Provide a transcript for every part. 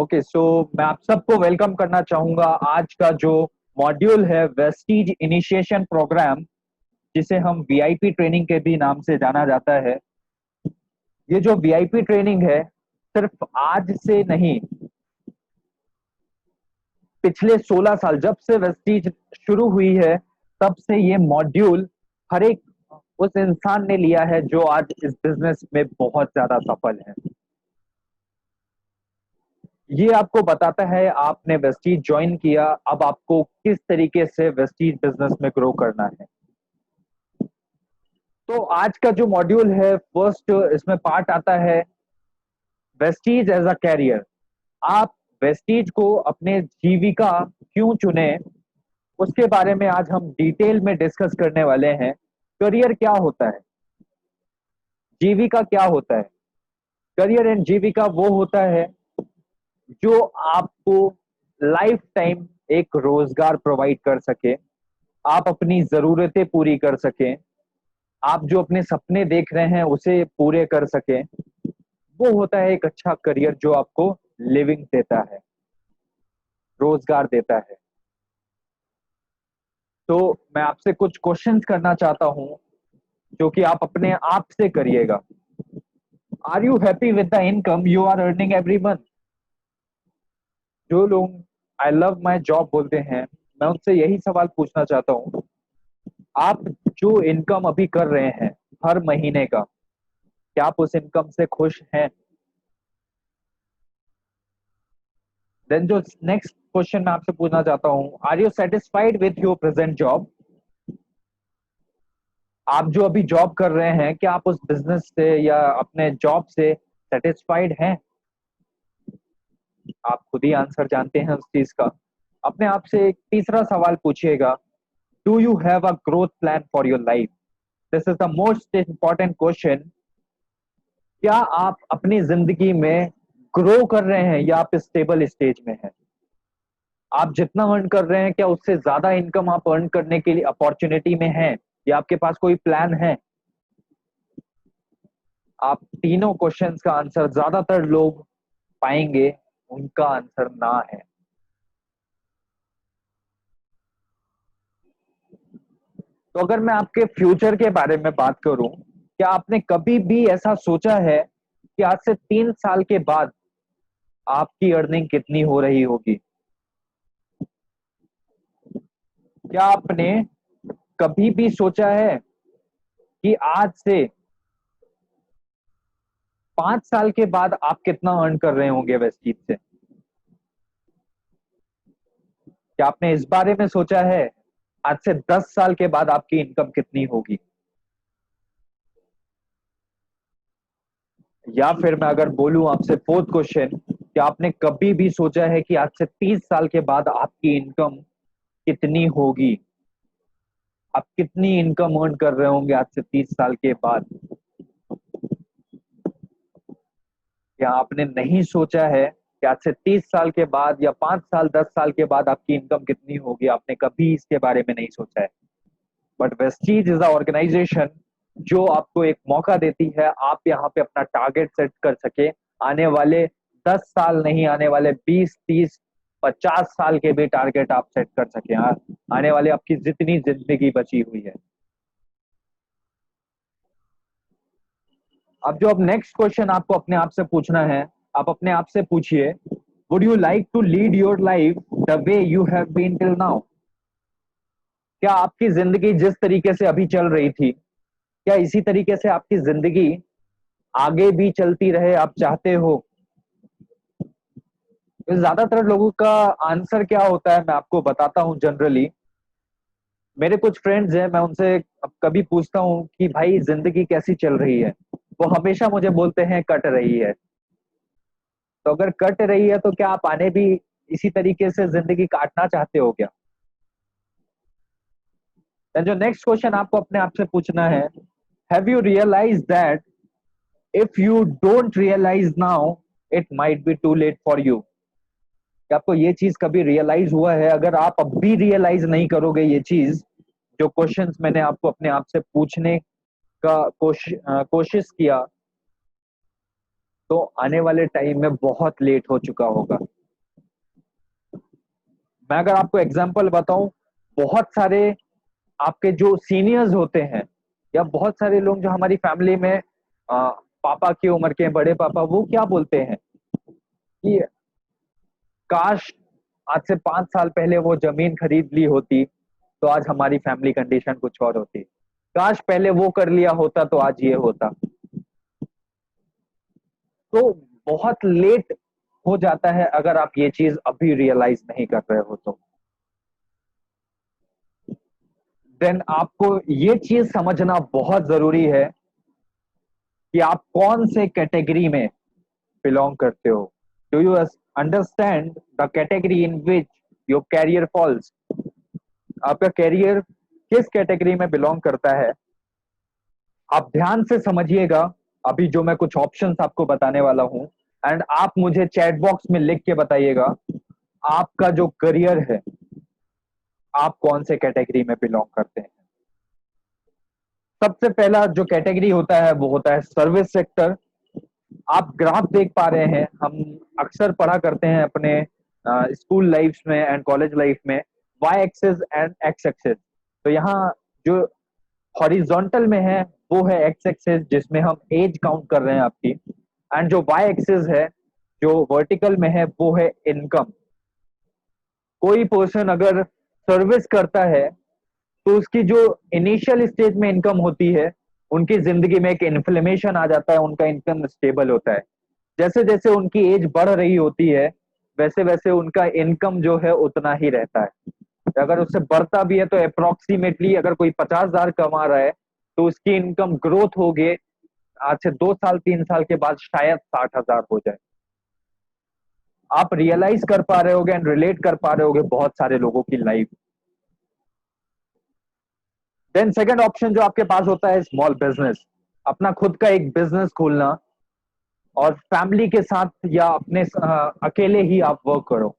Okay so मैं आप सबको वेलकम करना चाहूंगा। आज का जो मॉड्यूल है वेस्टीज इनिशिएशन प्रोग्राम, जिसे हम वीआईपी ट्रेनिंग के भी नाम से जाना जाता है। ये जो वीआईपी ट्रेनिंग है सिर्फ आज से नहीं, पिछले 16 साल जब से वेस्टीज शुरू हुई है तब से ये मॉड्यूल हर एक उस इंसान ने लिया है जो आज इस बिजनेस में बहुत ज्यादा सफल है। ये आपको बताता है आपने वेस्टीज ज्वाइन किया, अब आपको किस तरीके से वेस्टीज बिजनेस में ग्रो करना है। तो आज का जो मॉड्यूल है फर्स्ट इसमें पार्ट आता है वेस्टीज एज अ कैरियर। आप वेस्टीज को अपने जीविका क्यों चुने, उसके बारे में आज हम डिटेल में डिस्कस करने वाले हैं। करियर क्या होता है, जीविका क्या होता है। करियर एंड जीविका वो होता है जो आपको लाइफ टाइम एक रोजगार प्रोवाइड कर सके, आप अपनी जरूरतें पूरी कर सकें, आप जो अपने सपने देख रहे हैं उसे पूरे कर सकें। वो होता है एक अच्छा करियर जो आपको लिविंग देता है, रोजगार देता है। तो मैं आपसे कुछ क्वेश्चंस करना चाहता हूं जो कि आप अपने आप से करिएगा। Are you happy with the income you are earning every month? जो लोग आई लव माई जॉब बोलते हैं, मैं उनसे यही सवाल पूछना चाहता हूँ, आप जो इनकम अभी कर रहे हैं हर महीने का, क्या आप उस इनकम से खुश हैं? देन जो नेक्स्ट क्वेश्चन मैं आपसे पूछना चाहता हूँ, are you satisfied with your present job? आप जो अभी जॉब कर रहे हैं, क्या आप उस बिजनेस से या अपने जॉब से सेटिस्फाइड हैं? आप खुद ही आंसर जानते हैं उस चीज का। अपने आप से एक तीसरा सवाल पूछिएगा, do you have a growth plan for your life? This is the most important question. क्या आप अपनी जिंदगी में ग्रो कर रहे हैं या आप स्टेबल स्टेज में हैं? आप जितना अर्न कर रहे हैं क्या उससे ज्यादा इनकम आप अर्न करने के लिए अपॉर्चुनिटी में है, या आपके पास कोई प्लान है? आप तीनों क्वेश्चंस का आंसर ज्यादातर लोग पाएंगे उनका आंसर ना है। तो अगर मैं आपके फ्यूचर के बारे में बात करूं, क्या आपने कभी भी ऐसा सोचा है कि आज से 3 साल के बाद आपकी अर्निंग कितनी हो रही होगी? क्या आपने कभी भी सोचा है कि आज से 5 साल के बाद आप कितना अर्न कर रहे होंगे वेस्टीज से? क्या आपने इस बारे में सोचा है आज से 10 साल के बाद आपकी इनकम कितनी होगी? या फिर मैं अगर बोलूं आपसे फोर्थ क्वेश्चन, क्या आपने कभी भी सोचा है कि आज से 30 साल के बाद आपकी इनकम कितनी होगी? आप कितनी इनकम अर्न कर रहे होंगे आज से 30 साल के बाद? क्या आपने नहीं सोचा है कि आज से 30 साल के बाद या 5 साल 10 साल के बाद आपकी इनकम कितनी होगी? आपने कभी इसके बारे में नहीं सोचा है। But Vestige is a organisation जो आपको एक मौका देती है, आप यहाँ पे अपना टारगेट सेट कर सके। आने वाले 10 साल नहीं, आने वाले 20 30 50 साल के भी टारगेट आप सेट कर सके। आने वाले आपकी जितनी जिंदगी बची हुई है। अब नेक्स्ट क्वेश्चन आपको अपने आप से पूछना है, आप अपने आप से पूछिए, would you like to lead your life the way you have been till now? क्या आपकी जिंदगी जिस तरीके से अभी चल रही थी, क्या इसी तरीके से आपकी जिंदगी आगे भी चलती रहे, आप चाहते हो? तो ज्यादातर लोगों का आंसर क्या होता है मैं आपको बताता हूँ। जनरली मेरे कुछ फ्रेंड्स हैं, मैं उनसे कभी पूछता हूँ कि भाई जिंदगी कैसी चल रही है, वो हमेशा मुझे बोलते हैं कट रही है। तो अगर कट रही है तो क्या आप आने भी इसी तरीके से जिंदगी काटना चाहते हो क्या? Then जो नेक्स्ट क्वेश्चन आपको अपने आप से पूछना है, have you realise that if you don't realise now it might be too late for you? क्या आपको ये चीज कभी रियलाइज हुआ है? अगर आप अब भी रियलाइज नहीं करोगे ये चीज, जो क्वेश्चंस मैंने आपको अपने आप से पूछने का कोशिश किया, तो आने वाले टाइम में बहुत लेट हो चुका होगा। मैं अगर आपको एग्जांपल बताऊं, बहुत सारे आपके जो सीनियर्स होते हैं या बहुत सारे लोग जो हमारी फैमिली में पापा की उम्र के बड़े पापा, वो क्या बोलते हैं कि काश आज से 5 साल पहले वो जमीन खरीद ली होती तो आज हमारी फैमिली कंडीशन कुछ और होती। काश पहले वो कर लिया होता तो आज ये होता। तो बहुत लेट हो जाता है अगर आप ये चीज अभी रियलाइज नहीं कर रहे हो तो। देन आपको ये चीज समझना बहुत जरूरी है कि आप कौन से कैटेगरी में बिलोंग करते हो। Do you understand the category in which your career falls? आपका कैरियर किस कैटेगरी में बिलोंग करता है? आप ध्यान से समझिएगा अभी जो मैं कुछ ऑप्शंस आपको बताने वाला हूं, एंड आप मुझे चैट बॉक्स में लिख के बताइएगा आपका जो करियर है आप कौन से कैटेगरी में बिलोंग करते हैं। सबसे पहला जो कैटेगरी होता है वो होता है सर्विस सेक्टर। आप ग्राफ देख पा रहे हैं, हम अक्सर पढ़ा करते हैं अपने स्कूल लाइफ में एंड कॉलेज लाइफ में, Y axes and X axes. तो यहाँ जो हॉरिजॉन्टल में है वो है एक्स एक्सेस, जिसमें हम एज काउंट कर रहे हैं आपकी, एंड जो वाई एक्सेस है जो वर्टिकल में है वो है इनकम। कोई पर्सन अगर सर्विस करता है तो उसकी जो इनिशियल स्टेज में इनकम होती है, उनकी जिंदगी में एक इन्फ्लेमेशन आ जाता है, उनका इनकम स्टेबल होता है। जैसे जैसे उनकी एज बढ़ रही होती है वैसे वैसे उनका इनकम जो है उतना ही रहता है। अगर उससे बढ़ता भी है तो अप्रोक्सीमेटली अगर कोई 50,000 कमा रहा है तो उसकी इनकम ग्रोथ होगी आज से 2 साल 3 साल के बाद शायद 60,000 हो जाए। आप रियलाइज कर पा रहे होगे एंड रिलेट कर पा रहे होगे बहुत सारे लोगों की लाइफ। देन सेकंड ऑप्शन जो आपके पास होता है स्मॉल बिजनेस, अपना खुद का एक बिजनेस खोलना और फैमिली के साथ या अपने अकेले ही आप वर्क करो।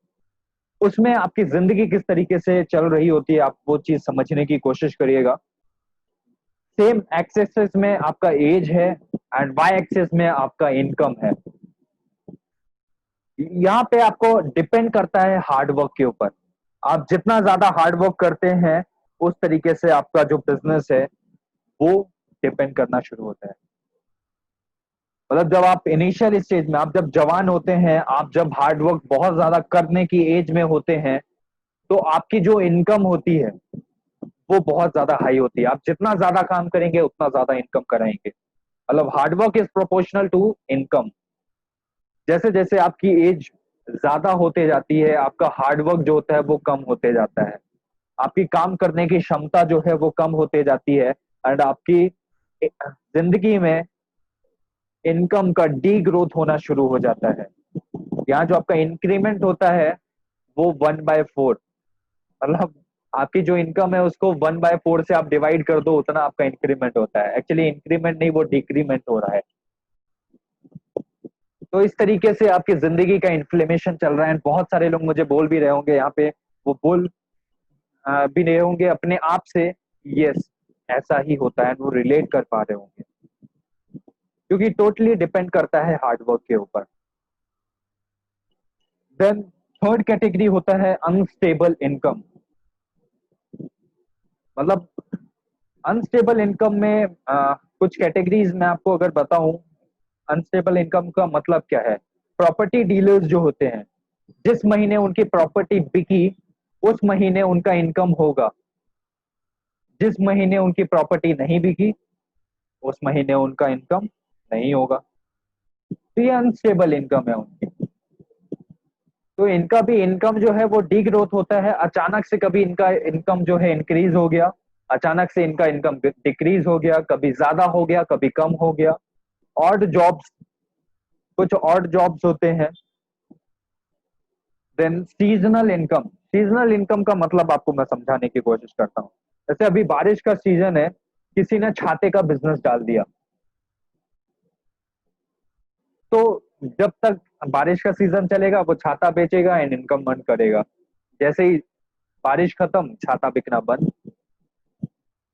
उसमें आपकी जिंदगी किस तरीके से चल रही होती है आप वो चीज समझने की कोशिश करिएगा। सेम एक्स एक्सेस में आपका एज है एंड वाई एक्सेस में आपका इनकम है। यहाँ पे आपको डिपेंड करता है हार्ड वर्क के ऊपर। आप जितना ज्यादा हार्ड वर्क करते हैं उस तरीके से आपका जो बिजनेस है वो डिपेंड करना शुरू होता है। मतलब जब आप इनिशियल स्टेज में, आप जब जवान होते हैं, आप जब हार्ड वर्क बहुत ज्यादा करने की एज में होते हैं तो आपकी जो इनकम होती है वो बहुत ज्यादा हाई होती है। आप जितना ज्यादा काम करेंगे उतना ज्यादा इनकम कराएंगे। मतलब hard work is proportional to income. जैसे जैसे आपकी एज ज्यादा होते जाती है आपका हार्ड वर्क जो होता है वो कम होते जाता है, आपकी काम करने की क्षमता जो है वो कम होते जाती है, एंड आपकी जिंदगी में इनकम का डी ग्रोथ होना शुरू हो जाता है। यहाँ जो आपका इंक्रीमेंट होता है वो 1/4, मतलब आपकी जो इनकम है उसको 1/4 से आप डिवाइड कर दो उतना आपका इंक्रीमेंट होता है। एक्चुअली इंक्रीमेंट नहीं, वो डिक्रीमेंट हो रहा है। तो इस तरीके से आपकी जिंदगी का इन्फ्लेमेशन चल रहा है। बहुत सारे लोग मुझे बोल भी रहे होंगे यहाँ पे, वो बोल भी रहे होंगे अपने आप से, यस ऐसा ही होता है, वो रिलेट कर पा रहे होंगे क्योंकि टोटली डिपेंड करता है हार्ड वर्क के ऊपर। देन थर्ड कैटेगरी होता है अनस्टेबल इनकम। मतलब अनस्टेबल इनकम में कुछ कैटेगरीज मैं आपको अगर बताऊं, अनस्टेबल इनकम का मतलब क्या है। प्रॉपर्टी डीलर्स जो होते हैं, जिस महीने उनकी प्रॉपर्टी बिकी उस महीने उनका इनकम होगा, जिस महीने उनकी प्रॉपर्टी नहीं बिकी उस महीने उनका इनकम नहीं होगा। तो ये अनस्टेबल इनकम है उनकी। तो इनका भी इनकम जो है वो डी ग्रोथ होता है। अचानक से कभी इनका इनकम जो है इंक्रीज हो गया, अचानक से इनका इनकम डिक्रीज हो गया, कभी ज्यादा हो गया कभी कम हो गया। ऑड जॉब्स, कुछ ऑड जॉब्स होते हैं। Then seasonal income. Seasonal income का मतलब आपको मैं समझाने की कोशिश करता हूँ। जैसे अभी बारिश का सीजन है, किसी ने छाते का बिजनेस डाल दिया, तो जब तक बारिश का सीजन चलेगा वो छाता बेचेगा एंड इनकम अर्न करेगा। जैसे ही बारिश खत्म छाता बिकना बंद।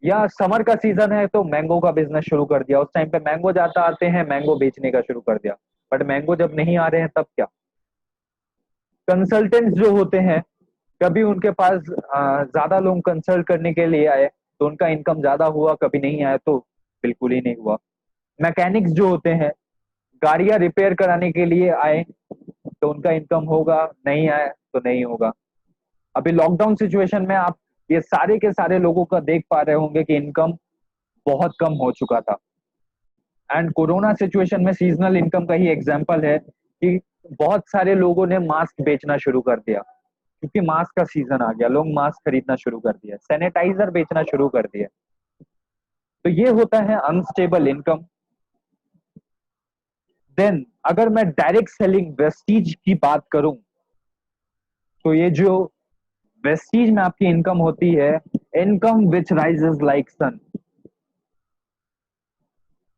या समर का सीजन है तो मैंगो का बिजनेस शुरू कर दिया, उस टाइम पे मैंगो ज्यादा आते हैं, मैंगो बेचने का शुरू कर दिया। बट मैंगो जब नहीं आ रहे हैं तब क्या। कंसल्टेंट्स जो होते हैं कभी उनके पास ज्यादा लोग कंसल्ट करने के लिए आए तो उनका इनकम ज्यादा हुआ, कभी नहीं आया तो बिल्कुल ही नहीं हुआ। मैकेनिक्स जो होते हैं, गाड़ियां रिपेयर कराने के लिए आए तो उनका इनकम होगा, नहीं आया तो नहीं होगा। अभी लॉकडाउन सिचुएशन में आप ये सारे के सारे लोगों का देख पा रहे होंगे कि इनकम बहुत कम हो चुका था। एंड कोरोना सिचुएशन में सीजनल इनकम का ही एग्जांपल है कि बहुत सारे लोगों ने मास्क बेचना शुरू कर दिया, क्योंकि मास्क का सीजन आ गया, लोग मास्क खरीदना शुरू कर दिया, सैनिटाइजर बेचना शुरू कर दिया। तो ये होता है अनस्टेबल इनकम। देन अगर मैं डायरेक्ट सेलिंग वेस्टीज की बात करूं, तो ये जो वेस्टीज में आपकी इनकम होती है, इनकम विच राइजेस लाइक सन।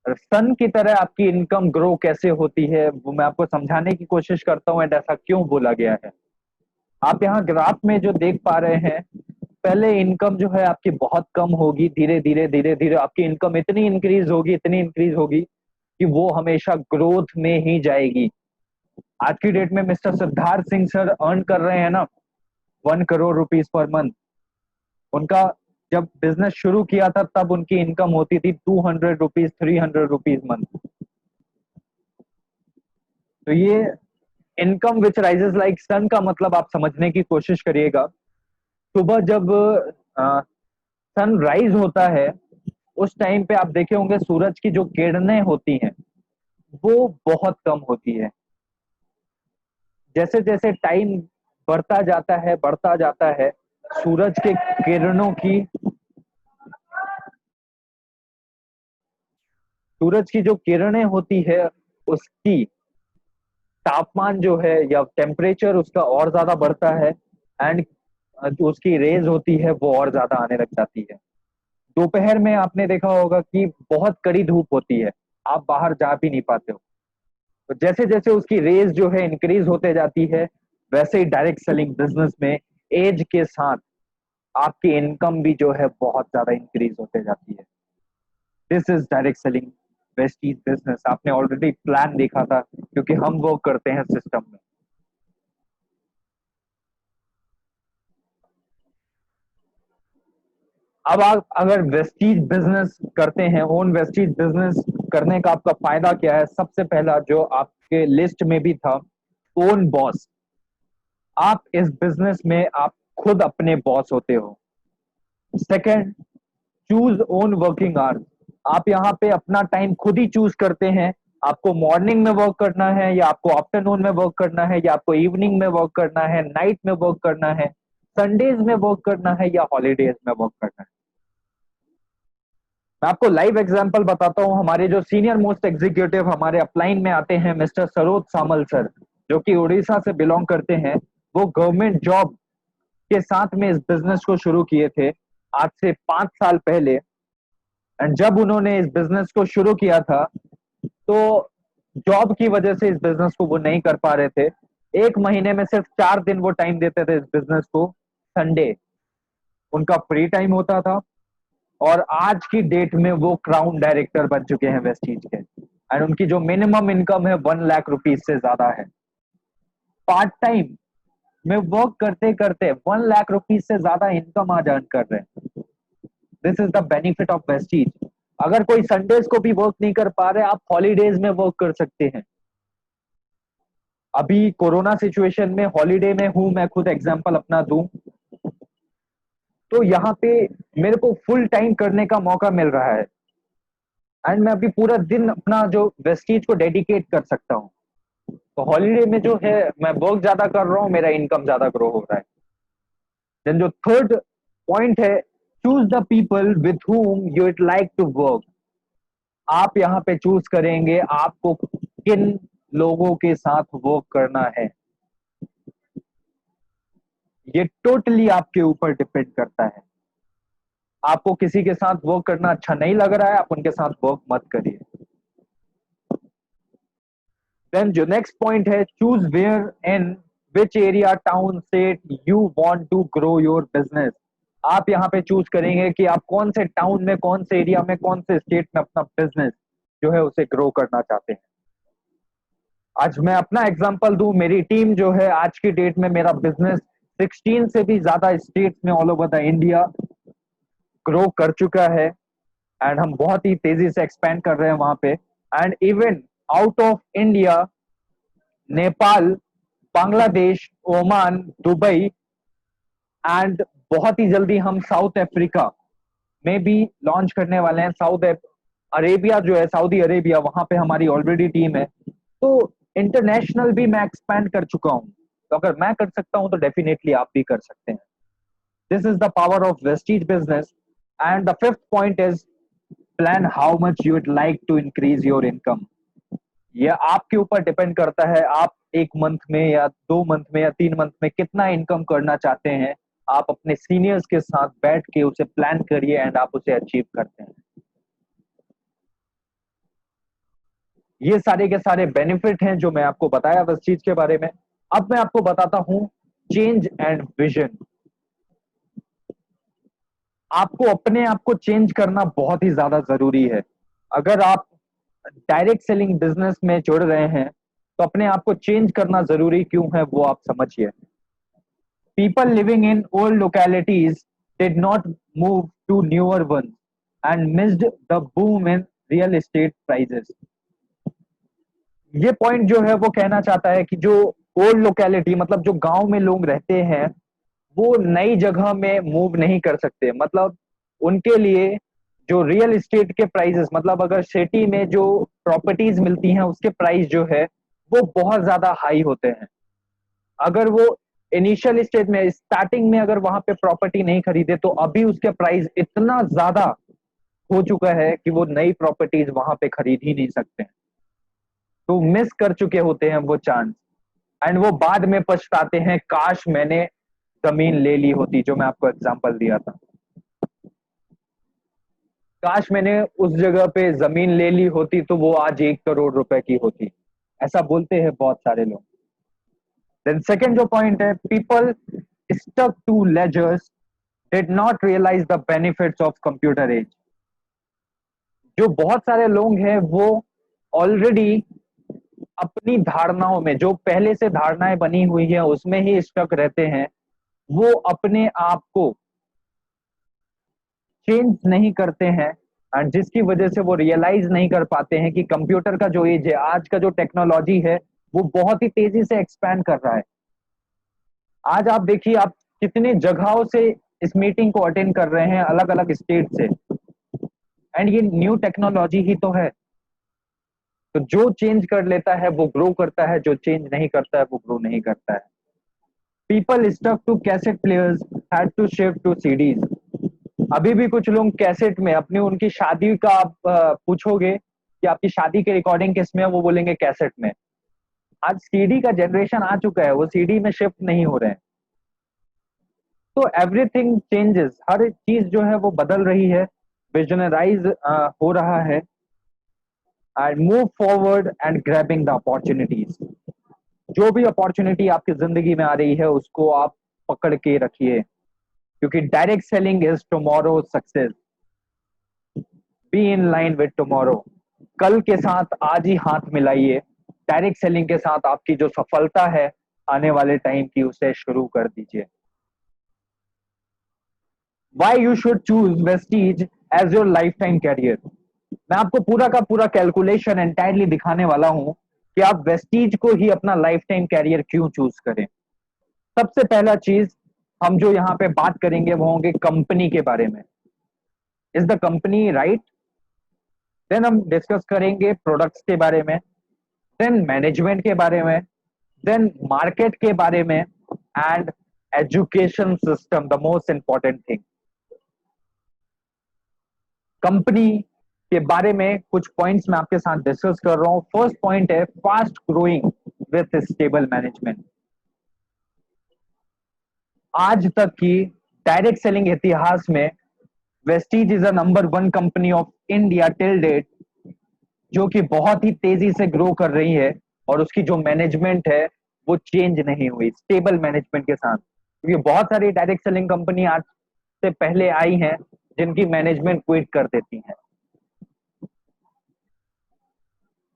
सन की तरह आपकी इनकम ग्रो कैसे होती है वो मैं आपको समझाने की कोशिश करता हूं, एंड ऐसा क्यों बोला गया है। आप यहाँ ग्राफ में जो देख पा रहे हैं, पहले इनकम जो है आपकी बहुत कम होगी, धीरे धीरे धीरे धीरे आपकी इनकम इतनी इंक्रीज होगी, इतनी इंक्रीज होगी कि वो हमेशा ग्रोथ में ही जाएगी। आज की डेट में mister Siddharth Singh sir earn कर रहे हैं ना 1 करोड़ रुपीज पर मंथ। उनका जब बिजनेस शुरू किया था तब उनकी इनकम होती थी 200 रुपीज, 300 रुपीज मंथ। तो ये इनकम विच राइजेस लाइक सन का मतलब आप समझने की कोशिश करिएगा। सुबह जब सन राइज होता है, उस टाइम पे आप देखे होंगे सूरज की जो किरणें होती हैं वो बहुत कम होती है। जैसे जैसे टाइम बढ़ता जाता है, सूरज के किरणों की सूरज की जो किरणें होती है उसकी तापमान जो है या टेम्परेचर उसका और ज्यादा बढ़ता है। एंड जो उसकी रेज होती है वो और ज्यादा आने लग जाती है। दोपहर में आपने देखा होगा कि बहुत कड़ी धूप होती है, आप बाहर जा भी नहीं पाते हो। तो जैसे जैसे उसकी रेज जो है इंक्रीज होते जाती है, वैसे ही डायरेक्ट सेलिंग बिजनेस में एज के साथ आपकी इनकम भी जो है बहुत ज्यादा इंक्रीज होते जाती है। This is direct selling Vestige business. आपने ऑलरेडी प्लान देखा था क्योंकि हम वर्क करते हैं सिस्टम में। अब आप अगर वेस्टीज बिजनेस करते हैं, ओन वेस्टीज बिजनेस करने का आपका फायदा क्या है? सबसे पहला जो आपके लिस्ट में भी था, ओन बॉस। आप इस बिजनेस में आप खुद अपने बॉस होते हो। Second, choose own working hours. आप यहाँ पे अपना टाइम खुद ही चूज करते हैं। आपको मॉर्निंग में वर्क करना है या आपको आफ्टरनून में वर्क करना है या आपको इवनिंग में वर्क करना है, नाइट में वर्क करना है, संडेज में वर्क करना है या हॉलीडेज में वर्क करना है। मैं आपको लाइव एग्जांपल बताता हूं। हमारे जो सीनियर मोस्ट एग्जीक्यूटिव हमारे अपलाइन में आते हैं, मिस्टर सरोज सामल सर, जो कि उड़ीसा से बिलोंग करते हैं, वो गवर्नमेंट जॉब के साथ में इस बिजनेस को शुरू किए थे आज से 5 साल पहले। एंड जब उन्होंने इस बिजनेस को शुरू किया था तो जॉब की वजह से इस बिजनेस को वो नहीं कर पा रहे थे। एक महीने में सिर्फ 4 दिन वो टाइम देते थे इस बिजनेस को। संडे उनका फ्री टाइम होता था। और आज की डेट में वो क्राउन डायरेक्टर बन चुके हैं वेस्टीज के। एंड उनकी जो मिनिमम इनकम है 1 लाख रुपीज से ज्यादा है। पार्ट टाइम में वर्क करते करते 1 लाख रुपीज से ज्यादा इनकम आज अर्न कर रहे हैं। This is the benefit of Vestige. अगर कोई संडेज को भी वर्क नहीं कर पा रहे, आप हॉलीडेज में वर्क कर सकते हैं। अभी कोरोना सिचुएशन में हॉलीडे में हूं, मैं खुद एग्जांपल अपना दूं तो यहाँ पे मेरे को फुल टाइम करने का मौका मिल रहा है। एंड मैं अभी पूरा दिन अपना जो वेस्टीज को डेडिकेट कर सकता हूँ। तो हॉलीडे में जो है मैं वर्क ज्यादा कर रहा हूँ, मेरा इनकम ज्यादा ग्रो हो रहा है। देन जो थर्ड पॉइंट है, choose the people with whom you would like to work। आप यहाँ पे चूज करेंगे आपको किन लोगों के साथ वर्क करना है। ये टोटली आपके ऊपर डिपेंड करता है। आपको किसी के साथ वर्क करना अच्छा नहीं लग रहा है, आप उनके साथ वर्क मत करिए। देन जो नेक्स्ट पॉइंट है, choose where in which area, town, state you want to grow your business. आप यहाँ पे चूज करेंगे कि आप कौन से टाउन में, कौन से एरिया में, कौन से स्टेट में अपना बिजनेस जो है उसे ग्रो करना चाहते हैं। आज मैं अपना एग्जांपल दूं, मेरी टीम जो है आज की डेट में मेरा बिजनेस 16 से भी ज्यादा स्टेट्स में all over the India grow कर चुका है, एंड हम बहुत ही तेजी से एक्सपेंड कर रहे हैं वहां पे। And even out of India, Nepal, Bangladesh, Oman, Dubai, and बहुत ही जल्दी हम साउथ अफ्रीका में भी लॉन्च करने वाले हैं। साउथ अरेबिया जो है, सऊदी अरेबिया, वहां पे हमारी ऑलरेडी टीम है। तो इंटरनेशनल भी मैं एक्सपैंड कर चुका हूँ। तो अगर मैं कर सकता हूँ तो डेफिनेटली आप भी कर सकते हैं। This is the power of Vestige business. And the fifth point is plan how much you would like to increase your income. ये आपके ऊपर डिपेंड करता है, आप एक मंथ में या 2 मंथ में या 3 मंथ में कितना इनकम करना चाहते हैं। आप अपने सीनियर्स के साथ बैठ के उसे प्लान करिए एंड आप उसे अचीव करते हैं। ये सारे के सारे बेनिफिट हैं जो मैं आपको बताया बस चीज के बारे में। अब मैं आपको बताता हूं चेंज एंड विजन। आपको अपने आप को चेंज करना बहुत ही ज्यादा जरूरी है। अगर आप डायरेक्ट सेलिंग बिजनेस में जुड़ रहे हैं तो अपने आप को चेंज करना जरूरी क्यों है वो आप समझिए। People living in old localities did not move to newer one and missed the boom in real estate prices. ये पॉइंट जो है वो कहना चाहता है कि जो ओल्ड लोकेलिटी, मतलब जो गांव में लोग रहते हैं, वो नई जगह में मूव नहीं कर सकते। मतलब उनके लिए जो रियल एस्टेट के प्राइसेस, मतलब अगर सिटी में जो प्रॉपर्टीज मिलती हैं उसके प्राइस जो है वो बहुत ज्यादा हाई होते हैं। अगर वो इनिशियल स्टेज में, स्टार्टिंग में अगर वहां पे प्रॉपर्टी नहीं खरीदे तो अभी उसके प्राइस इतना ज्यादा हो चुका है कि वो नई प्रॉपर्टीज वहां पे खरीद ही नहीं सकते हैं। तो मिस कर चुके होते हैं वो चांस, एंड वो बाद में पछताते हैं, काश मैंने जमीन ले ली होती, जो मैं आपको एग्जांपल दिया था। काश मैंने उस जगह पे जमीन ले ली होती तो वो आज 1 करोड़ रुपए की होती। ऐसा बोलते हैं बहुत सारे लोग। देन सेकेंड जो पॉइंट है, people stuck to ledgers did not realise the benefits of computer age. जो बहुत सारे लोग हैं वो ऑलरेडी अपनी धारणाओं में, जो पहले से धारणाएं बनी हुई है उसमें ही स्टक रहते हैं। वो अपने आप को चेंज नहीं करते हैं, एंड जिसकी वजह से वो रियलाइज नहीं कर पाते हैं कि कंप्यूटर का जो एज है, आज का जो टेक्नोलॉजी है, वो बहुत ही तेजी से एक्सपैंड कर रहा है। आज आप देखिए, आप कितने जगहों से इस मीटिंग को अटेंड कर रहे हैं, अलग अलग स्टेट से, एंड ये न्यू टेक्नोलॉजी ही तो है। तो जो चेंज कर लेता है वो ग्रो करता है, जो चेंज नहीं करता है वो ग्रो नहीं करता है। People stuck to cassette players had to shift to CDs. अभी भी कुछ लोग कैसेट में अपनी, उनकी शादी का आप पूछोगे कि आपकी शादी की रिकॉर्डिंग किस में है, वो बोलेंगे कैसेट में। आज सीडी का जनरेशन आ चुका है, वो सीडी में शिफ्ट नहीं हो रहे हैं। तो एवरीथिंग चेंजेस, हर चीज जो है वो बदल रही है, विजनराइज हो रहा है, and move forward and grabbing the opportunities. जो भी अपॉर्चुनिटी आपकी जिंदगी में आ रही है उसको आप पकड़ के रखिए, क्योंकि direct selling is tomorrow success. Be in line with tomorrow. कल के साथ आज ही हाथ मिलाइए। डायरेक्ट सेलिंग के साथ आपकी जो सफलता है आने वाले टाइम की, उसे शुरू कर दीजिए। Why you should choose Vestige as your lifetime career? मैं आपको पूरा का पूरा कैलकुलेशन एंटायरली दिखाने वाला हूं कि आप वेस्टीज को ही अपना लाइफ टाइम कैरियर क्यों चूज करें। सबसे पहला चीज हम जो यहाँ पे बात करेंगे वो होंगे कंपनी के बारे में। Is the company right? Then हम डिस्कस करेंगे प्रोडक्ट्स के बारे में, देन मैनेजमेंट के बारे में, देन मार्केट के बारे में, and education system, the most important thing. Company के बारे में कुछ पॉइंट्स मैं आपके साथ डिस्कस कर रहा हूं। First point is fast growing with stable management. आज तक की डायरेक्ट सेलिंग इतिहास में Vestige is a number 1 company of India till date, जो कि बहुत ही तेजी से ग्रो कर रही है, और उसकी जो मैनेजमेंट है वो चेंज नहीं हुई, स्टेबल मैनेजमेंट के साथ। क्योंकि बहुत सारी डायरेक्ट सेलिंग कंपनी आज से पहले आई हैं जिनकी मैनेजमेंट क्विट कर देती है।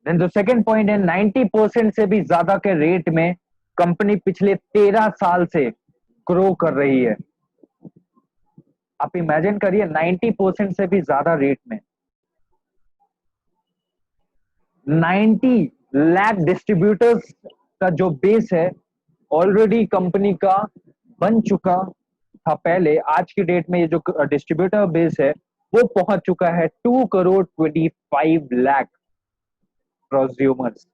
देन जो सेकंड पॉइंट है, 90% से भी ज्यादा के रेट में कंपनी पिछले 13 साल से ग्रो कर रही है। आप इमेजिन करिए 90% से भी ज्यादा रेट में 90 लाख डिस्ट्रीब्यूटर्स का जो बेस है ऑलरेडी कंपनी का बन चुका था पहले। आज की डेट में ये जो डिस्ट्रीब्यूटर बेस है वो पहुंच चुका है 2 करोड़ 25 लाख प्रोज्यूमर्स।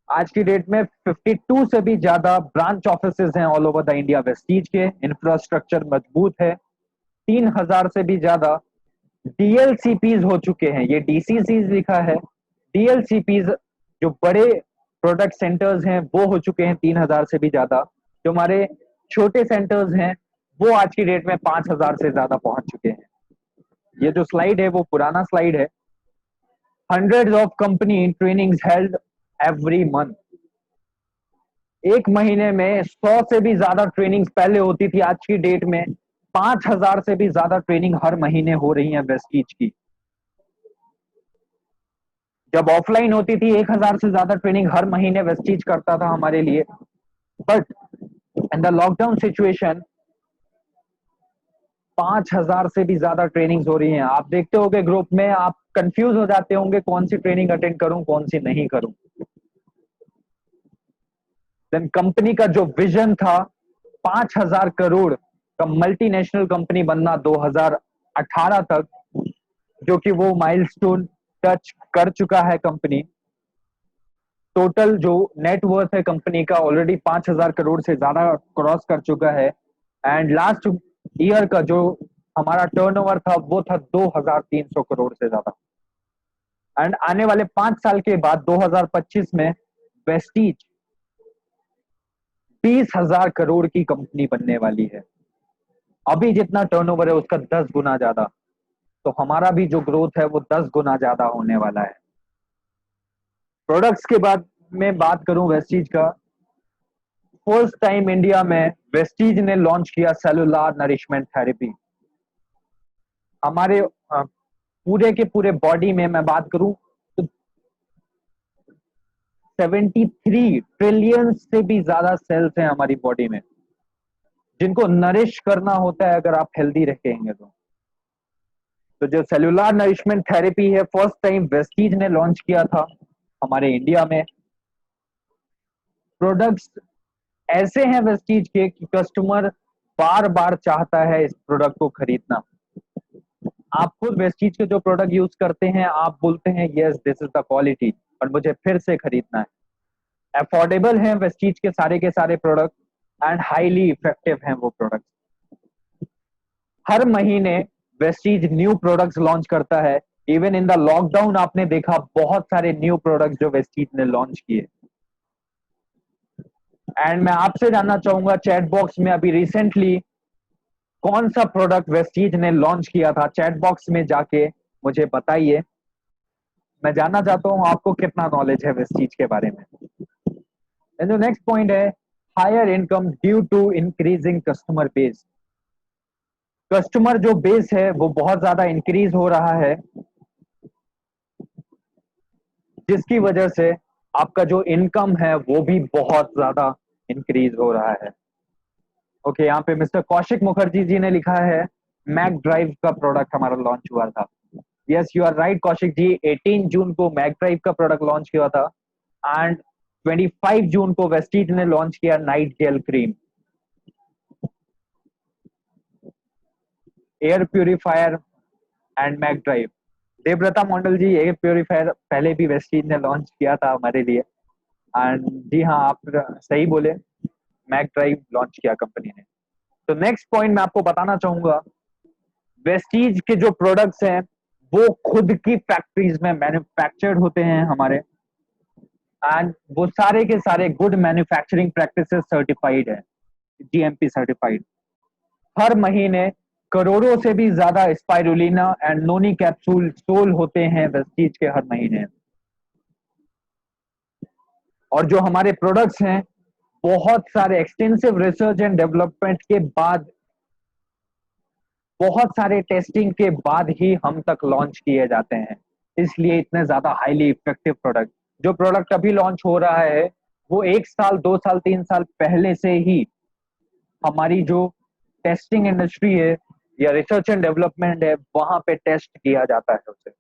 आज की डेट में 52 से भी ज्यादा ब्रांच ऑफिसेज हैं all over the India Vestige के। इंफ्रास्ट्रक्चर मजबूत है। 3000 से भी ज्यादा डीएलसीपीज हो चुके हैं। ये डीसीसीज लिखा है, डीएलसीपीज जो बड़े प्रोडक्ट सेंटर्स हैं वो हो चुके हैं 3000 से भी ज्यादा। जो हमारे छोटे सेंटर्स हैं वो आज की डेट में 5000 से ज्यादा पहुंच चुके हैं। ये जो स्लाइड है वो पुराना स्लाइड है। Hundreds of company trainings held every month. एक महीने में 100 से भी ज्यादा ट्रेनिंग्स पहले होती थी, आज की डेट में 5000 से भी ज्यादा ट्रेनिंग हर महीने हो रही है वेस्टीज की। जब ऑफलाइन होती थी 1000 से ज्यादा ट्रेनिंग हर महीने वेस्टीज करता था हमारे लिए, but in the lockdown situation 5000 से भी ज्यादा ट्रेनिंग्स हो रही हैं। आप देखते होंगे ग्रुप में, आप कंफ्यूज हो जाते होंगे कौन सी ट्रेनिंग अटेंड करूं कौन सी नहीं करूं। देन कंपनी का जो विजन था 5000 करोड़ का मल्टीनेशनल कंपनी बनना 2018 तक, जो कि वो माइलस्टोन टच कर चुका है कंपनी। टोटल जो नेटवर्थ है कंपनी का ऑलरेडी 5000 करोड़ से ज्यादा क्रॉस कर चुका है। एंड लास्ट ईयर का जो हमारा टर्नओवर था वो था 2300 करोड़ से ज्यादा। एंड आने वाले 5 साल के बाद 2025 में वेस्टीज 20,000 करोड़ की कंपनी बनने वाली है। अभी जितना टर्नओवर है उसका 10 गुना ज्यादा। तो हमारा भी जो ग्रोथ है वो 10 गुना ज्यादा होने वाला है। प्रोडक्ट्स के बाद में बात करूं वेस्टीज का, फर्स्ट टाइम इंडिया में वेस्टीज ने लॉन्च किया सेलुलर नरिशमेंट थेरेपी। हमारे पूरे के पूरे बॉडी में मैं बात करूं तो 73 ट्रिलियन से भी ज्यादा सेल्स हैं हमारी बॉडी में, जिनको नरिश करना होता है अगर आप हेल्दी रहेंगे तो जो सेलुलर नरिशमेंट थेरेपी है फर्स्ट टाइम वेस्टीज ने लॉन्च किया था हमारे इंडिया में। प्रोडक्ट्स ऐसे हैं वेस्टीज के कि कस्टमर बार बार चाहता है इस प्रोडक्ट को खरीदना। आप खुद वेस्टीज के जो प्रोडक्ट यूज करते हैं आप बोलते हैं yes this is the quality और मुझे फिर से खरीदना है। अफोर्डेबल है वेस्टीज के सारे प्रोडक्ट एंड हाईली इफेक्टिव हैं वो प्रोडक्ट। हर महीने वेस्टीज न्यू प्रोडक्ट्स लॉन्च करता है। इवन इन द लॉकडाउन आपने देखा बहुत सारे न्यू प्रोडक्ट्स जो वेस्टीज ने लॉन्च किए। एंड मैं आपसे जानना चाहूंगा चैट बॉक्स में अभी रिसेंटली कौन सा प्रोडक्ट वेस्टीज ने लॉन्च किया था, चैट बॉक्स में जाके मुझे बताइए। मैं जानना चाहता हूं आपको कितना नॉलेज है वेस्टीज के बारे में। जो नेक्स्ट पॉइंट है higher income due to increasing customer base. Customer जो बेस है वो बहुत ज्यादा इंक्रीज हो रहा है, जिसकी वजह से आपका जो इनकम है वो भी बहुत ज्यादा इंक्रीज हो रहा है। ओके, यहाँ पे मिस्टर कौशिक मुखर्जी जी ने लिखा है मैक ड्राइव का प्रोडक्ट हमारा लॉन्च हुआ था। Yes you are right Kaushik ji, 18 जून को मैक ड्राइव का प्रोडक्ट लॉन्च किया था एंड 25 जून को वेस्टीज ने लॉन्च किया night gel cream, air purifier and Mac drive. Devvrata Mandal ji, air purifier पहले भी वेस्टीज ने लॉन्च किया था हमारे लिए। एंड जी हाँ, आप सही बोले, मैक ड्राइव लॉन्च किया कंपनी ने। तो नेक्स्ट पॉइंट मैं आपको बताना चाहूंगा, वेस्टीज के जो प्रोडक्ट्स हैं वो खुद की फैक्ट्रीज में मैन्युफैक्चर्ड होते हैं हमारे, एंड वो सारे के सारे गुड मैन्युफैक्चरिंग प्रैक्टिसेस सर्टिफाइड है, जीएमपी सर्टिफाइड। हर महीने करोड़ों से भी ज्यादा spirulina and noni capsule sold होते हैं वेस्टीज के हर महीने। और जो हमारे प्रोडक्ट्स हैं बहुत सारे एक्सटेंसिव रिसर्च एंड डेवलपमेंट के बाद, बहुत सारे टेस्टिंग के बाद ही हम तक लॉन्च किए जाते हैं, इसलिए इतने ज्यादा हाईली इफेक्टिव प्रोडक्ट। जो प्रोडक्ट अभी लॉन्च हो रहा है वो 1 साल 2 साल 3 साल पहले से ही हमारी जो टेस्टिंग इंडस्ट्री है या रिसर्च एंड डेवलपमेंट है वहां पे टेस्ट किया जाता है उसे,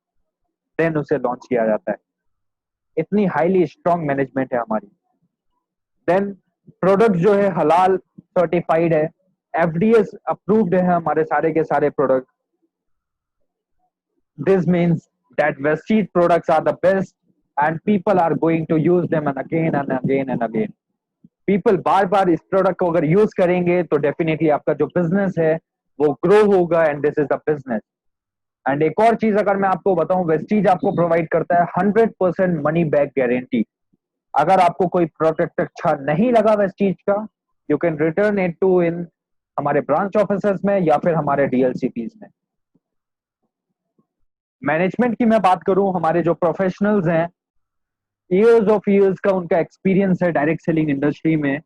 देन उसे लॉन्च किया जाता है। इतनी हाईली स्ट्रांग मैनेजमेंट है हमारी। देन प्रोडक्ट जो है हलाल सर्टिफाइड है, एफडीएस अप्रूव्ड है हमारे सारे के सारे product. This means that Vestige products are the best and people are going to use them and again and again and again. पीपल बार बार इस प्रोडक्ट को अगर यूज करेंगे तो डेफिनेटली आपका जो बिजनेस है वो ग्रो होगा and this is the business. And एक और चीज अगर मैं आपको बताऊं, वेस्टीज आपको प्रोवाइड करता है 100% मनी बैक गारंटी। अगर आपको कोई प्रोडक्ट अच्छा नहीं लगा वेस्टीज का, you can return it to in हमारे ब्रांच ऑफिसर्स में या फिर हमारे डीएलसीपीज में। मैनेजमेंट की मैं बात करूं, हमारे जो प्रोफेशनल्स हैं, ईयर्स ऑफ ईयर्स का उनका एक्सपीरियंस है डायरेक्ट सेलिंग इंडस्ट्री में।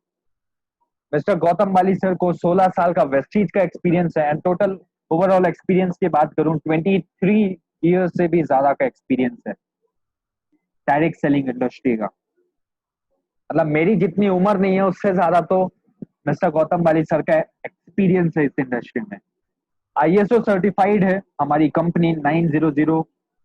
मिस्टर गौतम बाली सर को 16 साल का वेस्टीज का एक्सपीरियंस है एंड टोटल ओवरऑल एक्सपीरियंस की बात करूं 23 ईयर्स से भी ज्यादा का एक्सपीरियंस है डायरेक्ट सेलिंग इंडस्ट्री का। मतलब मेरी जितनी उम्र नहीं है उससे ज्यादा तो मिस्टर गौतम बाली सर का एक्सपीरियंस है इस इंडस्ट्री में। आईएसओ सर्टिफाइड है हमारी कंपनी 900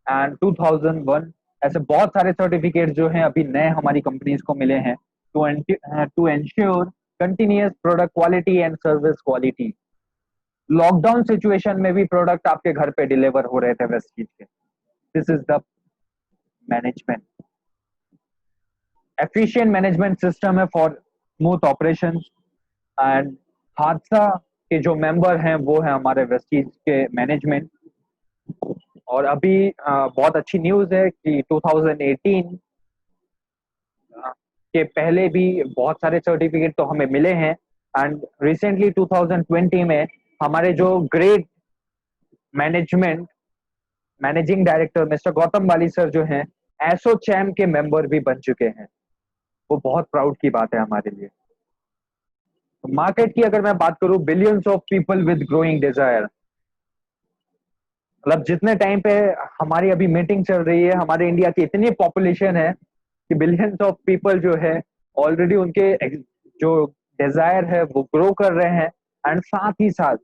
एंड 2001। ऐसे बहुत सारे सर्टिफिकेट जो हैं अभी नए हमारी कंपनीज को मिले हैं to ensure continuous product quality and service quality. Lockdown situation में भी प्रोडक्ट आपके घर पे डिलीवर हो रहे थे वेस्टीज के। This is the management. Efficient management system है फॉर स्मूथ ऑपरेशन एंड हादसा के जो मेंबर हैं वो है हमारे वेस्टीज के मैनेजमेंट। और अभी बहुत अच्छी न्यूज है कि 2018 के पहले भी बहुत सारे सर्टिफिकेट तो हमें मिले हैं एंड रिसेंटली 2020 में हमारे जो great management managing director mister Gautam Bali sir जो हैं एसोचैम के मेंबर भी बन चुके हैं। वो बहुत प्राउड की बात है हमारे लिए। मार्केट की अगर मैं बात करूं, billions of people with growing desire. मतलब जितने टाइम पे हमारी अभी मीटिंग चल रही है, हमारे इंडिया की इतनी पॉपुलेशन है कि बिलियंस ऑफ पीपल जो है ऑलरेडी उनके जो डिजायर है वो ग्रो कर रहे हैं। एंड साथ ही साथ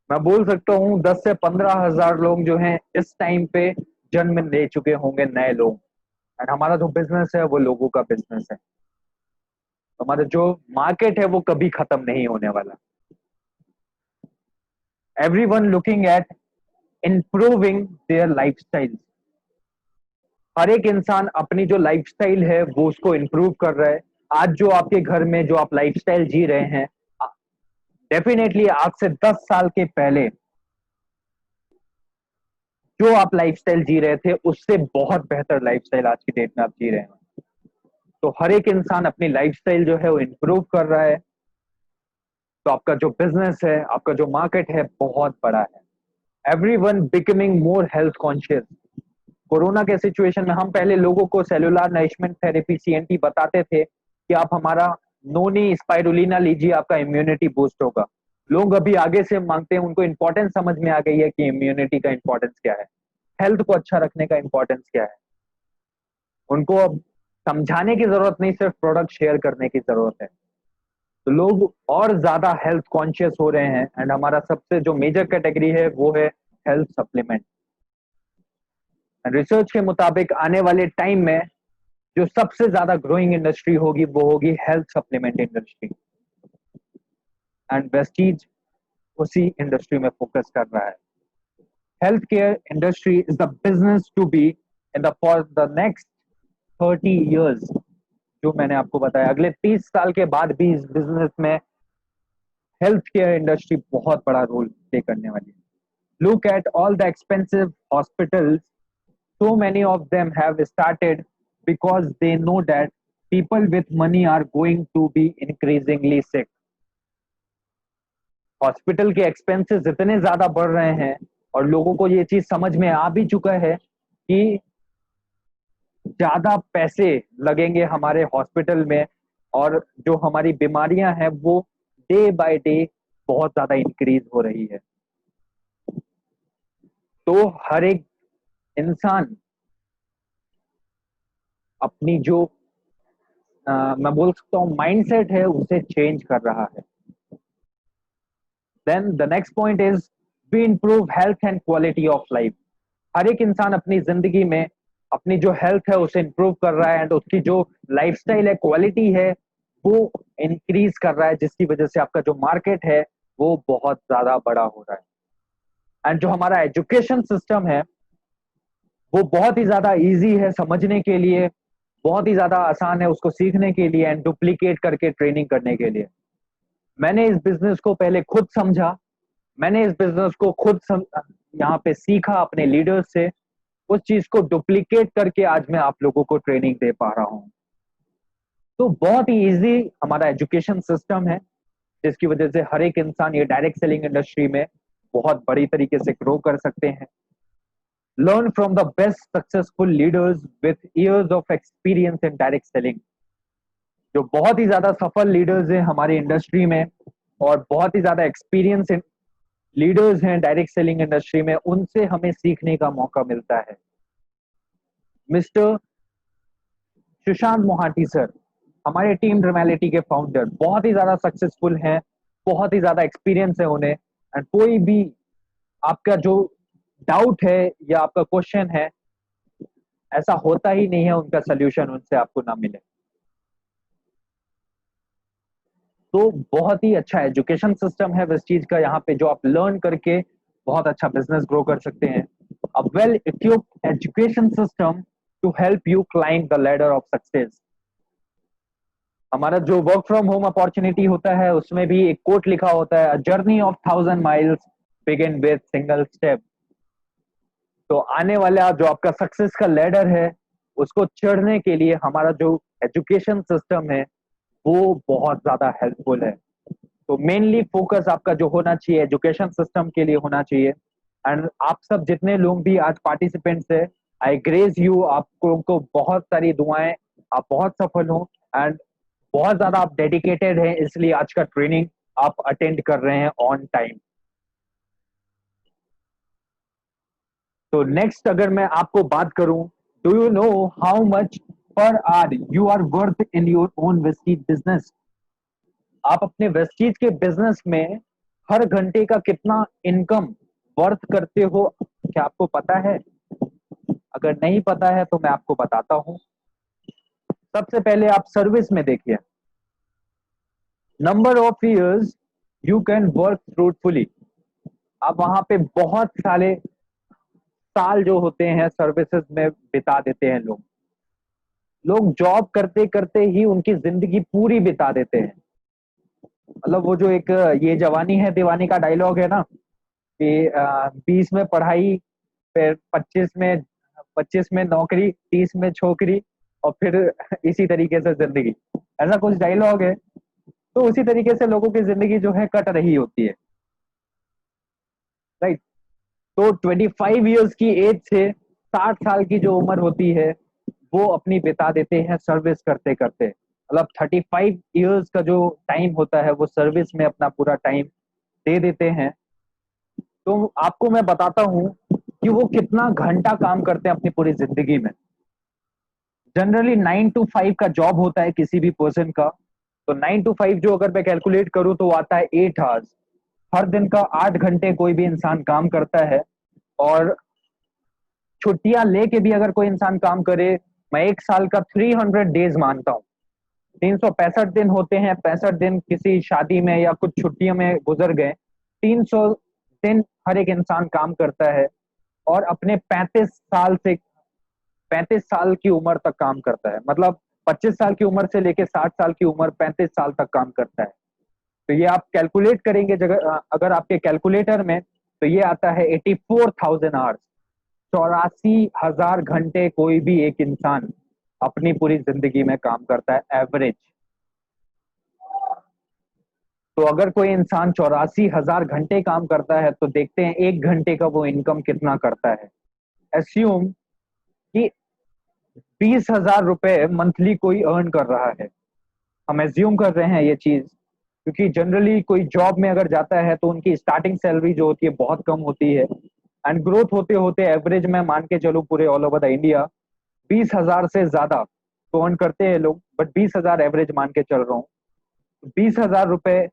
मैं बोल सकता हूँ 10 से 15 हजार लोग जो हैं इस टाइम पे जन्म ले चुके होंगे नए लोग। एंड हमारा जो बिजनेस है वो लोगों का बिजनेस है। तो हमारा जो मार्केट है वो कभी खत्म नहीं होने वाला। Everyone looking at improving their lifestyle. हर एक इंसान अपनी जो लाइफस्टाइल है वो उसको इंप्रूव कर रहा है। आज जो आपके घर में जो आप लाइफस्टाइल जी रहे हैं, डेफिनेटली आज से 10 साल के पहले जो आप लाइफस्टाइल जी रहे थे उससे बहुत बेहतर लाइफस्टाइल आज की डेट में आप जी रहे हैं। तो हर एक इंसान अपनी लाइफस्टाइल जो है वो इंप्रूव कर रहा है। तो आपका जो बिजनेस है, आपका जो मार्केट है बहुत बड़ा है। Everyone becoming more health conscious. Corona के सिचुएशन में हम पहले लोगों को सेलुलर नरिशमेंट थेरेपी सीएनटी बताते थे कि आप हमारा नोनी स्पाइरुलिना लीजिए, आपका इम्यूनिटी बूस्ट होगा। लोग अभी आगे से मांगते हैं, उनको इंपॉर्टेंस समझ में आ गई है कि इम्यूनिटी का इंपॉर्टेंस क्या है, हेल्थ को अच्छा रखने का इंपॉर्टेंस क्या है। उनको अब समझाने की जरूरत नहीं, सिर्फ प्रोडक्ट शेयर करने की जरूरत है। तो लोग और ज्यादा हेल्थ कॉन्शियस हो रहे हैं एंड हमारा सबसे जो मेजर कैटेगरी है वो है हेल्थ सप्लीमेंट। रिसर्च के मुताबिक आने वाले टाइम में जो सबसे ज्यादा ग्रोइंग इंडस्ट्री होगी वो होगी health supplement industry. And Vestige उसी इंडस्ट्री में फोकस कर रहा है। Health care industry is the business to be in the for the next 30 years। जो मैंने आपको बताया, अगले 30 साल के बाद भी इस बिजनेस में हेल्थ केयर इंडस्ट्री बहुत बड़ा रोल प्ले करने वाली है। Look at all the expensive hospitals, so many of them have started because they know that people with money are going to be increasingly sick। Hospital के expenses इतने ज्यादा बढ़ रहे हैं और लोगों को ये चीज समझ में आ भी चुका है कि ज्यादा पैसे लगेंगे हमारे हॉस्पिटल में और जो हमारी बीमारियां हैं वो डे बाय डे बहुत ज्यादा इंक्रीज हो रही है। तो हर एक इंसान अपनी जो मैं बोल सकता हूँ माइंडसेट है उसे चेंज कर रहा है। Then the next point is we improve health and quality of life. हर एक इंसान अपनी जिंदगी में अपनी जो हेल्थ है उसे इंप्रूव कर रहा है एंड उसकी जो लाइफस्टाइल है, क्वालिटी है, वो इंक्रीज कर रहा है, जिसकी वजह से आपका जो मार्केट है वो बहुत ज्यादा बड़ा हो रहा है। एंड जो हमारा एजुकेशन सिस्टम है वो बहुत ही ज्यादा इजी है समझने के लिए, बहुत ही ज्यादा आसान है उसको सीखने के लिए एंड डुप्लीकेट करके ट्रेनिंग करने के लिए। मैंने इस बिजनेस को पहले खुद समझा, मैंने इस बिजनेस को यहाँ पे सीखा अपने लीडर्स से, उस चीज को डुप्लीकेट करके आज मैं आप लोगों को ट्रेनिंग दे पा रहा हूँ। तो बहुत ही इजी हमारा एजुकेशन सिस्टम है, जिसकी वजह से हर एक इंसान ये डायरेक्ट सेलिंग इंडस्ट्री में बहुत बड़ी तरीके से ग्रो कर सकते हैं। Learn from the best successful leaders with years of experience in direct selling. जो बहुत ही ज्यादा सफल लीडर्स हैं हमारी इंडस्ट्री में और बहुत ही ज्यादा एक्सपीरियंस लीडर्स हैं डायरेक्ट सेलिंग इंडस्ट्री में, उनसे हमें सीखने का मौका मिलता है। मिस्टर सुशांत मोहांती सर, हमारे टीम ड्रामेलिटी के फाउंडर, बहुत ही ज्यादा सक्सेसफुल हैं, बहुत ही ज्यादा एक्सपीरियंस है उन्हें, एंड कोई भी आपका जो डाउट है या आपका क्वेश्चन है, ऐसा होता ही नहीं है उनका सोल्यूशन उनसे आपको ना मिले। तो बहुत ही अच्छा एजुकेशन सिस्टम है इस चीज का, यहाँ पे जो आप लर्न करके बहुत अच्छा बिजनेस ग्रो कर सकते हैं। A well equipped education system to help you climb the ladder of success. हमारा जो वर्क फ्रॉम होम अपॉर्चुनिटी होता है उसमें भी एक कोट लिखा होता है, journey of 1000 miles begin with single step. तो आने वाला जो आपका सक्सेस का लैडर है उसको चढ़ने के लिए हमारा जो एजुकेशन सिस्टम है वो बहुत ज्यादा हेल्पफुल है। तो मेनली फोकस आपका जो होना चाहिए एजुकेशन सिस्टम के लिए होना चाहिए। एंड आप सब जितने लोग भी आज पार्टिसिपेंट्स है, आई ग्रेस यू, आपको को बहुत सारी दुआएं, आप बहुत सफल हो एंड बहुत ज्यादा आप डेडिकेटेड हैं, इसलिए आज का ट्रेनिंग आप अटेंड कर रहे हैं ऑन टाइम। तो नेक्स्ट अगर मैं आपको बात करूं, do you know how much per hour you are worth in your own Vestige business. आप अपने वेस्टीज के बिजनेस में हर घंटे का कितना इनकम वर्थ करते हो, क्या आपको पता है? अगर नहीं पता है तो मैं आपको बताता हूं। सबसे पहले आप सर्विस में देखिए, number of years you can work fruitfully. आप वहां पे बहुत सारे साल जो होते हैं सर्विसेज में बिता देते हैं लोग। लोग जॉब करते करते ही उनकी जिंदगी पूरी बिता देते हैं। मतलब वो जो एक ये जवानी है दीवानी का डायलॉग है ना कि 20 में पढ़ाई, फिर 25 में नौकरी, 30 में छोकरी और फिर इसी तरीके से जिंदगी, ऐसा कुछ डायलॉग है। तो उसी तरीके से लोगों की जिंदगी जो है कट रही होती है, राइट। तो 25 इयर्स की एज से 60 साल की जो उम्र होती है वो अपनी बिता देते हैं सर्विस करते करते। मतलब 35 इयर्स का जो टाइम होता है वो सर्विस में अपना पूरा टाइम दे देते हैं। तो आपको मैं बताता हूँ कि वो कितना घंटा काम करते हैं अपनी पूरी जिंदगी में। जनरली 9 to 5 का जॉब होता है किसी भी पर्सन का। तो 9 to 5 जो अगर मैं कैलकुलेट करूँ तो आता है 8 आवर्स। हर दिन का 8 घंटे कोई भी इंसान काम करता है। और छुट्टियां लेके भी अगर कोई इंसान काम करे, मैं एक साल का 300 डेज मानता हूँ। 365 दिन होते हैं, 65 दिन किसी शादी में या कुछ छुट्टियों में गुजर गए। 300 दिन हर एक इंसान काम करता है और अपने 35 साल से 35 साल की उम्र तक काम करता है। मतलब 25 साल की उम्र से लेके 60 साल की उम्र 35 साल तक काम करता है। तो ये आप कैलकुलेट करेंगे जगह अगर आपके कैलकुलेटर में, तो ये आता है 84,000 आवर्स। 84,000 घंटे कोई भी एक इंसान अपनी पूरी जिंदगी में काम करता है एवरेज। तो अगर कोई इंसान 84,000 घंटे काम करता है तो देखते हैं 1 घंटे का वो इनकम कितना करता है। एस्यूम कि 20,000 रुपए मंथली कोई अर्न कर रहा है। हम एज्यूम कर रहे हैं ये चीज, क्योंकि जनरली कोई जॉब में अगर जाता है तो उनकी स्टार्टिंग सैलरी जो होती है बहुत कम होती है एंड ग्रोथ होते होते एवरेज में मान के चलो पूरे ऑल ओवर द इंडिया 20,000 से ज्यादा तो अर्न करते हैं लोग, बट 20,000 एवरेज मान के चल रहा हूँ। 20,000 रुपए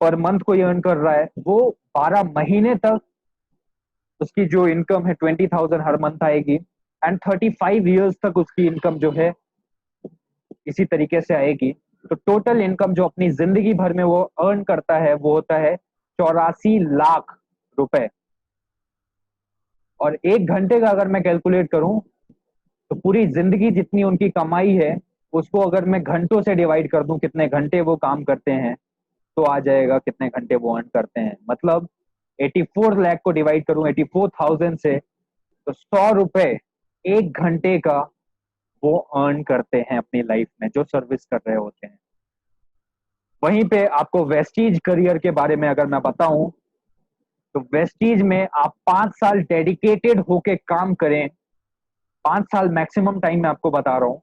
पर मंथ कोई अर्न कर रहा है, वो 12 महीने तक उसकी जो इनकम है 20,000 हर मंथ आएगी, एंड 35 ईयर्स तक उसकी इनकम जो है इसी तरीके से आएगी। तो टोटल इनकम जो अपनी जिंदगी भर में वो अर्न करता है वो होता है 84 लाख रुपए। और 1 घंटे का अगर मैं कैलकुलेट करूं, तो पूरी जिंदगी जितनी उनकी कमाई है उसको अगर मैं घंटों से डिवाइड कर दूं, कितने घंटे वो काम करते हैं, तो आ जाएगा कितने घंटे वो अर्न करते हैं। मतलब 84 लाख को डिवाइड करूं 84,000 से, तो 100 रुपए 1 घंटे का वो अर्न करते हैं अपनी लाइफ में जो सर्विस कर रहे होते हैं। वहीं पे आपको वेस्टीज करियर के बारे में अगर मैं बताऊं, तो वेस्टीज में आप 5 साल डेडिकेटेड होके काम करें। 5 साल मैक्सिमम टाइम मैं आपको बता रहा हूँ।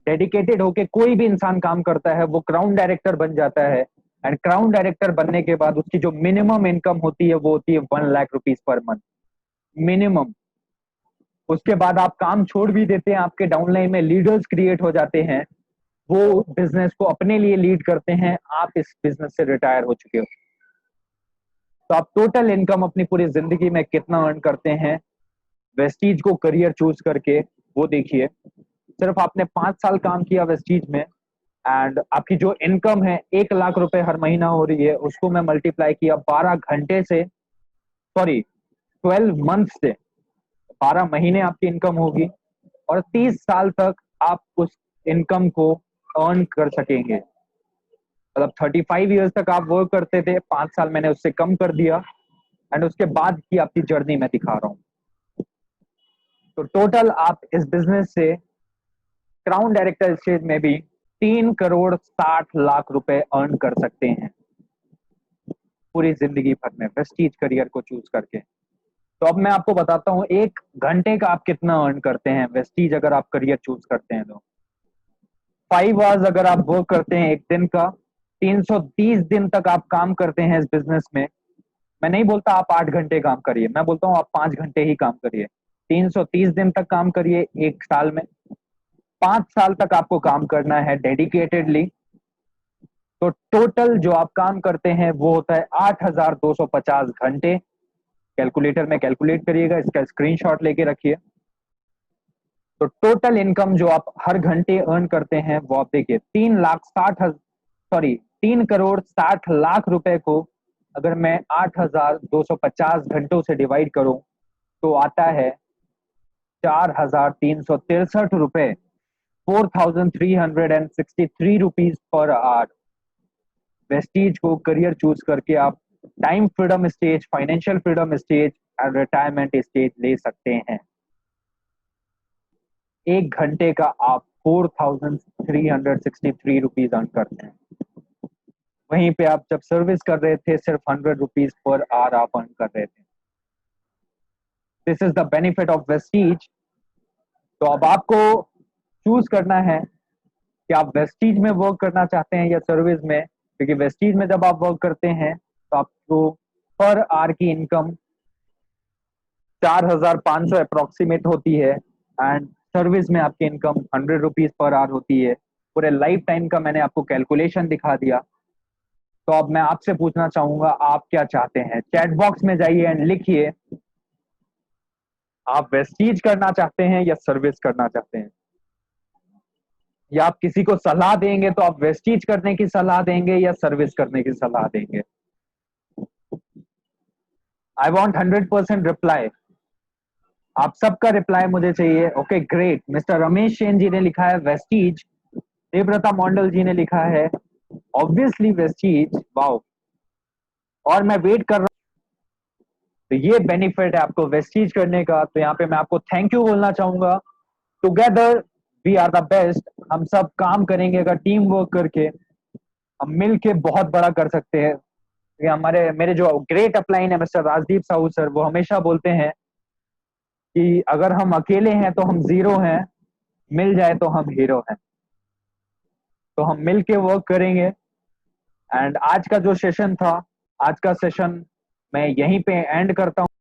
डेडिकेटेड होके कोई भी इंसान काम करता है वो क्राउन डायरेक्टर बन जाता है, एंड क्राउन डायरेक्टर बनने के बाद उसकी जो मिनिमम इनकम होती है वो होती है 1 lakh rupees per month minimum. उसके बाद आप काम छोड़ भी देते हैं, आपके डाउनलाइन में लीडर्स क्रिएट हो जाते हैं, वो बिजनेस को अपने लिए लीड करते हैं, आप इस बिजनेस से रिटायर हो चुके हो। तो आप टोटल इनकम अपनी पूरी जिंदगी में कितना अर्न करते हैं वेस्टीज को करियर चूज करके, वो देखिए। सिर्फ आपने 5 साल काम किया वेस्टीज में, एंड आपकी जो इनकम है 1 लाख रुपए हर महीना हो रही है, उसको मैं मल्टीप्लाई किया 12 घंटे से, सॉरी 12 मंथ से, 12 महीने आपकी इनकम होगी, और 30 साल तक आप उस इनकम को अर्न कर सकेंगे। मतलब 35 ईयर्स तक आप वर्क करते थे, 5 साल मैंने उससे कम कर दिया, एंड उसके बाद की आपकी जर्नी मैं दिखा रहा हूँ। तो टोटल आप इस बिजनेस से क्राउन डायरेक्टर स्टेज में भी 3 करोड़ 60 लाख रुपए अर्न कर सकते हैं पूरी जिंदगी भर में प्रेस्टीज करियर को चूज करके। तो अब मैं आपको बताता हूँ 1 घंटे का आप कितना अर्न करते हैं वेस्टीज अगर आप करियर चूज करते हैं तो। 5 आवर्स अगर आप वर्क करते हैं एक दिन का, 330 दिन तक आप काम करते हैं इस बिजनेस में। मैं नहीं बोलता आप 8 घंटे काम करिए, मैं बोलता हूँ आप 5 घंटे ही काम करिए। 330 दिन तक काम करिए एक साल में, 5 साल तक आपको काम करना है डेडिकेटेडली। तो टोटल जो आप काम करते हैं वो होता है 8,250 घंटे। कैलकुलेटर में कैलकुलेट करिएगा, इसका स्क्रीनशॉट लेके रखिए। तो टोटल इनकम जो आप हर घंटे अर्न करते हैं वो आप देखिए 3 करोड़ 60 लाख रुपए को अगर मैं 8,250 घंटों से डिवाइड करूं, तो आता है 4,363 रुपए, 4,363 रुपीज पर आवर। वेस्टीज को करियर चूज करके आप time freedom stage, financial freedom stage and retirement stage ले सकते हैं। 1 घंटे का आप 4,363 रुपीज अर्न करते हैं। वहीं पे आप जब सर्विस कर रहे थे सिर्फ 100 रुपीज पर आवर आप अर्न कर रहे थे। This is the benefit of Vestige. तो अब आपको चूज करना है कि आप वेस्टीज में वर्क करना चाहते हैं या सर्विस में, क्योंकि वेस्टीज में जब आप वर्क करते हैं तो आपको पर आवर की इनकम 4,500 अप्रोक्सीमेट होती है, एंड सर्विस में आपकी इनकम 100 रुपीज पर आवर होती है। पूरे लाइफ टाइम का मैंने आपको कैलकुलेशन दिखा दिया। तो अब मैं आपसे पूछना चाहूंगा आप क्या चाहते हैं। चैट बॉक्स में जाइए एंड लिखिए आप वेस्टीज करना चाहते हैं या सर्विस करना चाहते हैं, या आप किसी को सलाह देंगे तो आप वेस्टीज करने की सलाह देंगे या सर्विस करने की सलाह देंगे। I want 100% reply. आप सबका रिप्लाई मुझे चाहिए। Okay great, mister Ramesh Sen ji ने लिखा है वेस्टीज, देवव्रता मंडल जी ने लिखा है ऑब्वियसली वेस्टीज, वाओ। और मैं वेट कर रहा हूं। तो ये बेनिफिट है आपको वेस्टीज करने का। तो यहाँ पे मैं आपको थैंक यू बोलना चाहूंगा। Together we are the best. हम सब काम करेंगे अगर टीम वर्क करके, हम मिल के बहुत बड़ा कर सकते हैं। ये हमारे मेरे जो ग्रेट अपलाइन है मिस्टर राजदीप साहू सर, वो हमेशा बोलते हैं कि अगर हम अकेले हैं तो हम जीरो हैं, मिल जाए तो हम हीरो हैं। तो हम मिल के वर्क करेंगे। एंड आज का जो सेशन था, आज का सेशन मैं यहीं पे एंड करता हूं।